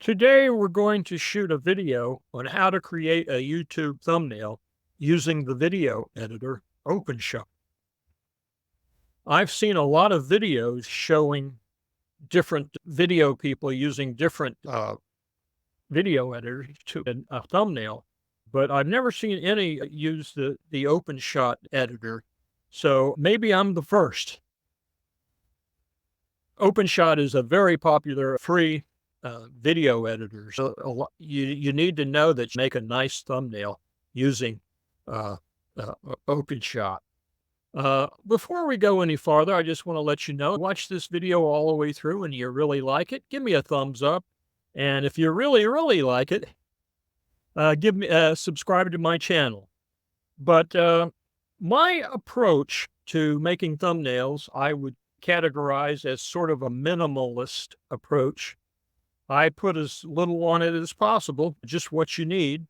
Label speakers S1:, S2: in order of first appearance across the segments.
S1: Today, we're going to shoot a video on how to create a YouTube thumbnail using the video editor OpenShot. I've seen a lot of videos showing different video people using different video editors to a thumbnail, but I've never seen any use the OpenShot editor. So maybe I'm the first. OpenShot is a very popular free video editor. So you need to know that you make a nice thumbnail using uh, OpenShot. Before we go any farther, I just want to let you know, watch this video all the way through and you really like it, give me a thumbs up. And if you really, really like it, subscribe to my channel. But my approach to making thumbnails, I would categorize as sort of a minimalist approach. I put as little on it as possible, just what you need.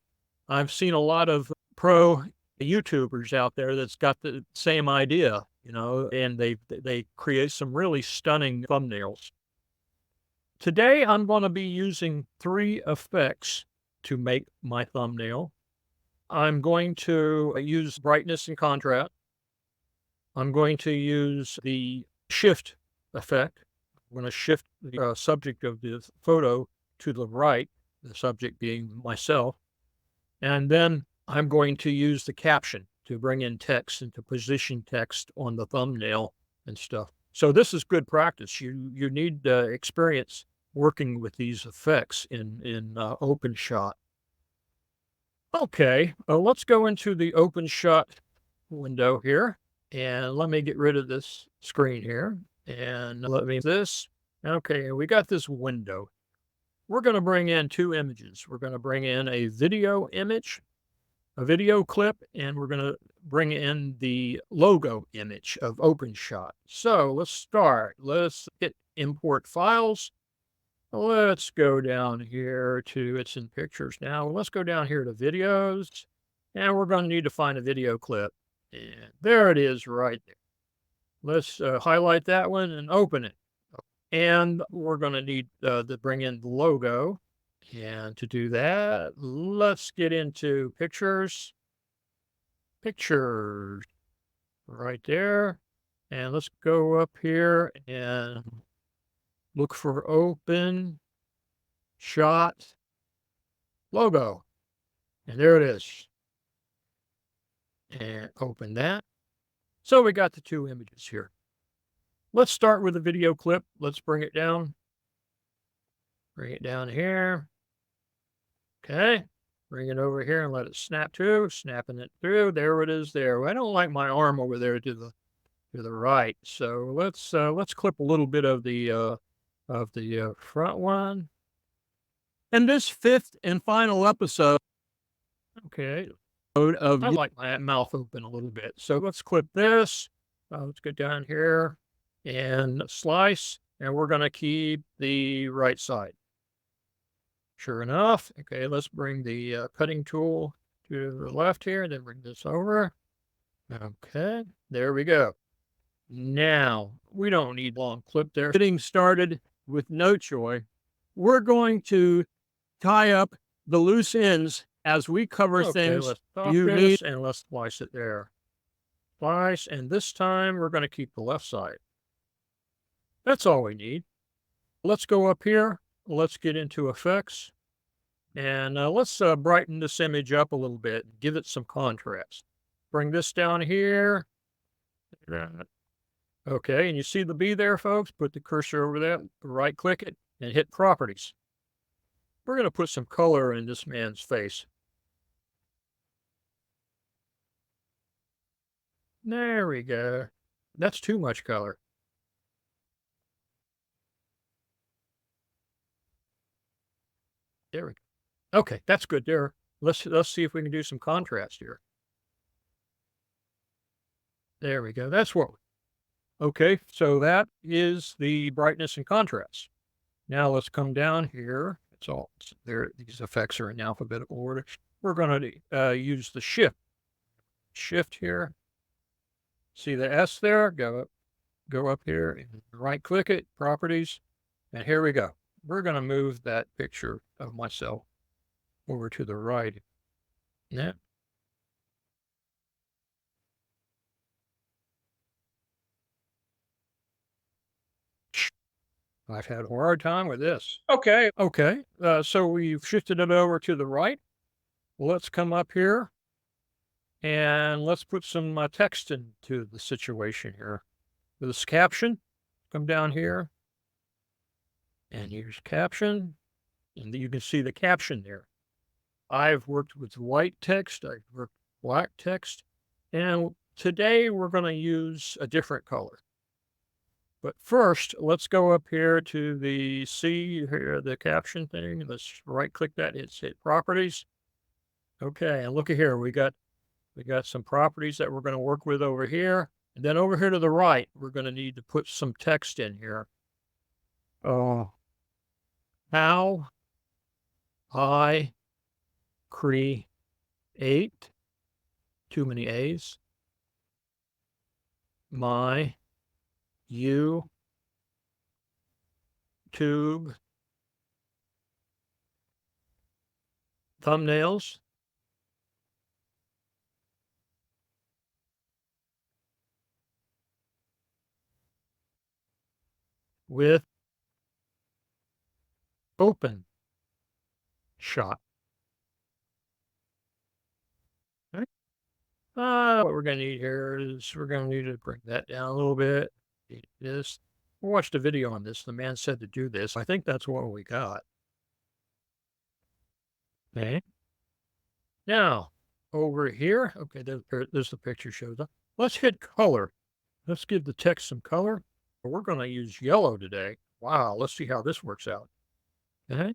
S1: I've seen a lot of pro YouTubers out there that's got the same idea, and they create some really stunning thumbnails. Today, I'm going to be using 3 effects to make my thumbnail. I'm going to use brightness and contrast. I'm going to use the shift effect. I'm going to shift the subject of the photo to the right, the subject being myself. And then I'm going to use the caption to bring in text and to position text on the thumbnail and stuff. So this is good practice. You need experience working with these effects in OpenShot. Okay, let's go into the OpenShot window here. And let me get rid of this screen here. And let me this. Okay, we got this window. We're going to bring in 2 images. We're going to bring in a video image, a video clip, and we're going to bring in the logo image of OpenShot. So let's start. Let's hit import files. Let's go down here to, it's in pictures now. Let's go down here to videos, and we're going to need to find a video clip. And there it is right there. Let's highlight that one and open it. And we're going to need to bring in the logo. And to do that, let's get into pictures. Pictures right there. And let's go up here and look for OpenShot logo. And there it is. And open that. So we got the 2 images here. Let's start with a video clip. Let's bring it down. Bring it down here. Okay. Bring it over here and let it snap through. Snapping it through. There it is there. I don't like my arm over there to the right. So let's clip a little bit of the front one. And this 5th and final episode. Okay. I like my mouth open a little bit. So let's clip this. Let's go down here and slice, and we're going to keep the right side. Sure enough. Okay, let's bring the cutting tool to the left here, then bring this over. Okay, there we go. Now, we don't need long clip there. Getting started with no joy. We're going to tie up the loose ends as we cover things. Let's stop this and let's splice it there. Splice, and this time we're going to keep the left side. That's all we need. Let's go up here. Let's get into effects. And let's brighten this image up a little bit and give it some contrast. Bring this down here. Okay, and you see the bee there, folks? Put the cursor over that, right-click it, and hit Properties. We're going to put some color in this man's face. There we go. That's too much color. There we go. Okay, that's good there. Let's see if we can do some contrast here. There we go. That's what. Okay, so that is the brightness and contrast. Now let's come down here. It's all there. These effects are in alphabetical order. We're going to use the shift. Shift here. See the S there? Go up here and right click it, properties. And here we go. we're going to move that picture of myself over to the right. Yeah. I've had a hard time with this. Okay. Okay. So we've shifted it over to the right. Let's come up here and let's put some text into the situation here. This caption, come down here, and here's caption, and you can see the caption there. I've worked with white text, I've worked with black text, and today we're going to use a different color. But first, let's go up here to the see here, the caption thing. Let's right click that, hit properties. Okay, and look at here, we got some properties that we're going to work with over here. And then over here to the right, we're going to need to put some text in here. How I create, too many A's, my YouTube thumbnails with OpenShot. Okay. What we're going to need here is we're going to need to bring that down a little bit. This. We watched a video on this. The man said to do this. I think that's what we got. Okay. Now, over here, okay, there's the picture shows up. Let's hit color. Let's give the text some color. We're going to use yellow today. Wow, let's see how this works out. Okay.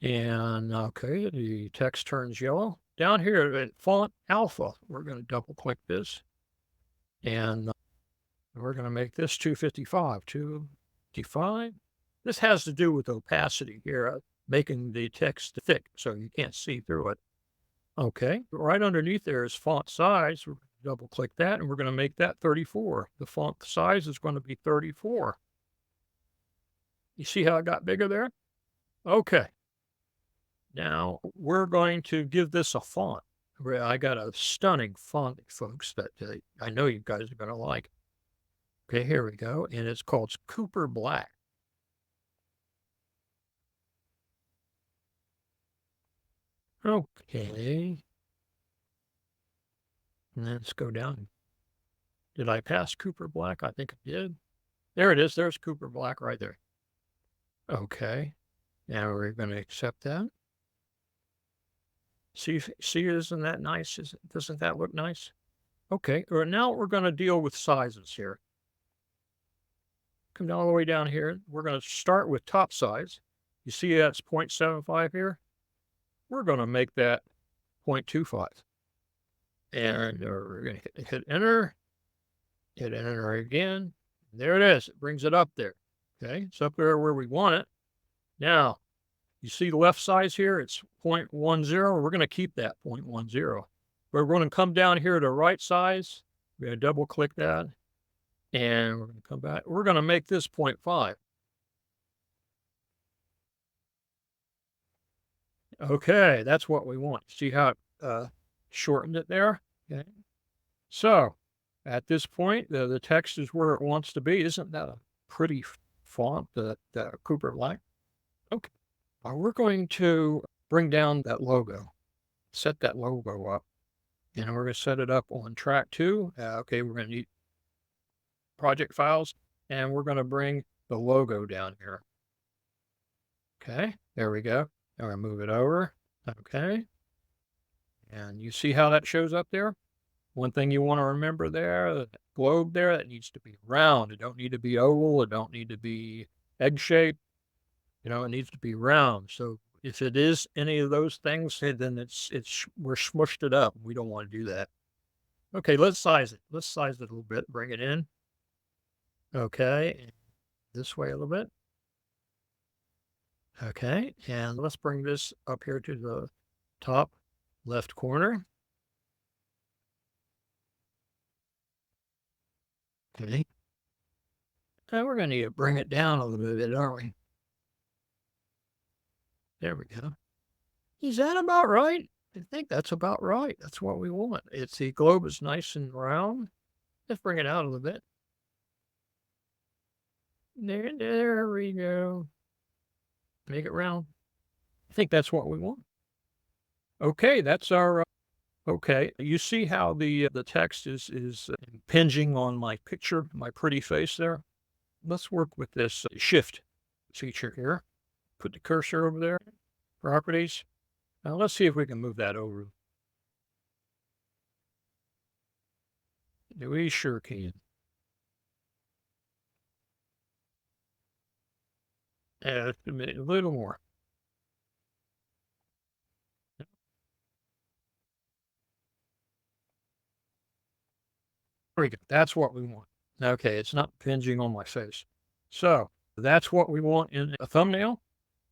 S1: And okay, the text turns yellow. Down here at font alpha, we're going to double click this. And we're going to make this 255. 255. This has to do with opacity here, making the text thick so you can't see through it. Okay, right underneath there is font size. We're going to double click that and we're going to make that 34. The font size is going to be 34. You see how it got bigger there? Okay. Now we're going to give this a font. I got a stunning font, folks, that I know you guys are going to like. Okay, here we go. And it's called Cooper Black. Okay. And let's go down. Did I pass Cooper Black? I think I did. There it is. There's Cooper Black right there. Okay. Now we're going to accept that. See, isn't that nice? Doesn't that look nice? Okay. Now we're going to deal with sizes here. Come all the way down here. We're going to start with top size. You see that's 0.75 here? We're going to make that 0.25. And we're going to hit enter. Hit enter again. There it is. It brings it up there. Okay. It's up there where we want it. Now, you see the left size here? It's 0.10. We're going to keep that 0.10. We're going to come down here to right size. We're going to double click that. And we're going to come back. We're going to make this 0.5. Okay, that's what we want. See how it shortened it there? Okay. So, at this point, the text is where it wants to be. Isn't that a pretty font, the Cooper Black? Okay. We're going to bring down that logo, set that logo up, and we're going to set it up on track 2. Okay, we're going to need project files, and we're going to bring the logo down here. Okay, there we go. Now we're going to move it over. Okay. And you see how that shows up there? One thing you want to remember there, the globe there, that needs to be round. It don't need to be oval. It don't need to be egg-shaped. You know, it needs to be round. So if it is any of those things, then we're smushed it up. We don't want to do that. Okay, let's size it. Let's size it a little bit. Bring it in. Okay, this way a little bit. Okay, and let's bring this up here to the top left corner. Okay. And we're going to need to bring it down a little bit, aren't we? There we go. Is that about right? I think that's about right. That's what we want. It's the globe is nice and round. Let's bring it out a little bit. There we go. Make it round. I think that's what we want. Okay, that's our okay. You see how the text is impinging on my picture, my pretty face there? Let's work with this shift feature here. Put the cursor over there. Properties. Now let's see if we can move that over. We sure can. Add a little more. There we go. That's what we want. Okay, it's not impinging on my face. So that's what we want in a thumbnail.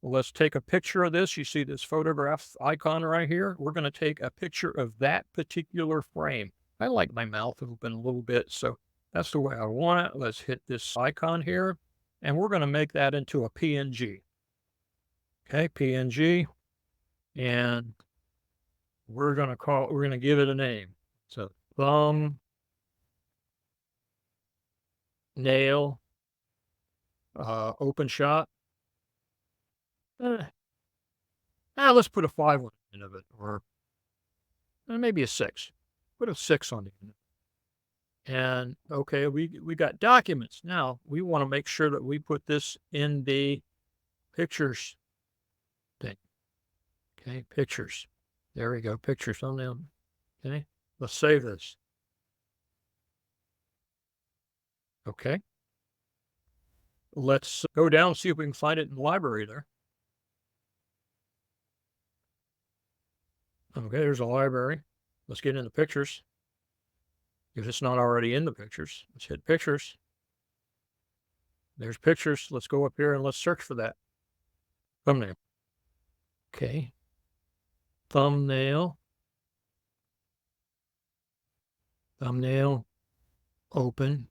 S1: Well, let's take a picture of this. You see this photograph icon right here? We're going to take a picture of that particular frame. I like my mouth open a little bit, so that's the way I want it. Let's hit this icon here, and we're going to make that into a PNG. Okay, PNG, and we're going to give it a name. So thumbnail, OpenShot. Let's put a 5 on the end of it, or maybe a 6. Put a 6 on the end. And okay, we got documents. Now we want to make sure that we put this in the pictures thing. Okay, pictures. There we go, pictures on them. Okay, let's save this. Okay. Let's go down and see if we can find it in the library there. Okay, there's a library. Let's get into pictures. If it's not already in the pictures, let's hit pictures. There's pictures. Let's go up here and let's search for that. Thumbnail. Okay. Thumbnail. Thumbnail. Open.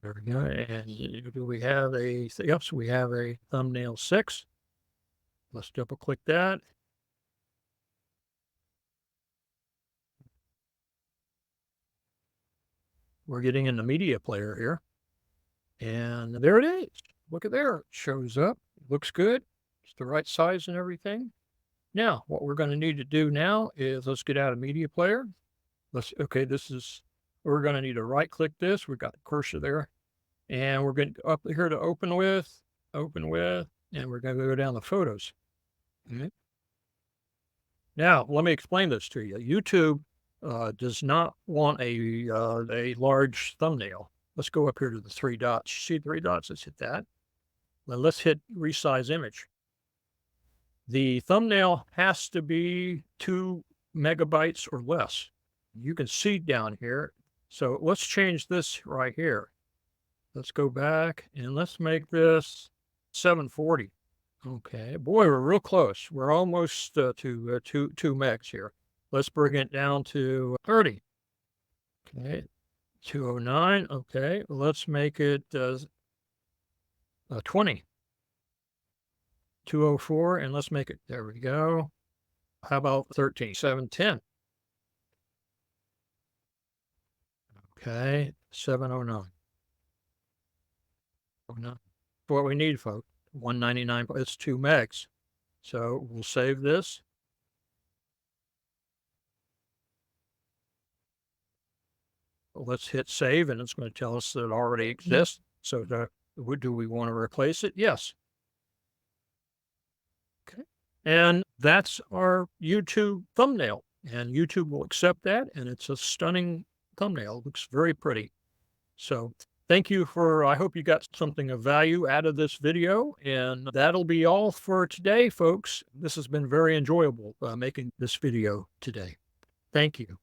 S1: There we go. And do we have a, yep, so we have a thumbnail 6. Let's double click that. We're getting in the media player here. And there it is. Look at there. It shows up. It looks good. It's the right size and everything. Now, what we're going to need to do now is let's get out of media player. Okay, we're going to need to right click this. We've got the cursor there. And we're going to go up here to open with, and we're going to go down to photos. Okay. Now, let me explain this to you. YouTube does not want a large thumbnail. Let's go up here to the 3 dots. You see 3 dots? Let's hit that. Then let's hit resize image. The thumbnail has to be 2 megabytes or less. You can see down here. So let's change this right here. Let's go back and let's make this 740. Okay, boy, we're real close. We're almost to 2 megs here. Let's bring it down to 30. Okay, 209. Okay, let's make it 20. 204, and let's make it, there we go. How about 13? 710. Okay, 709. What we need, folks. 199, it's 2 megs. So we'll save this. Let's hit save, and it's going to tell us that it already exists. So do we want to replace it? Yes. Okay. And that's our YouTube thumbnail. And YouTube will accept that, and it's a stunning thumbnail. It looks very pretty. So thank you I hope you got something of value out of this video, and that'll be all for today, folks. This has been very enjoyable making this video today. Thank you.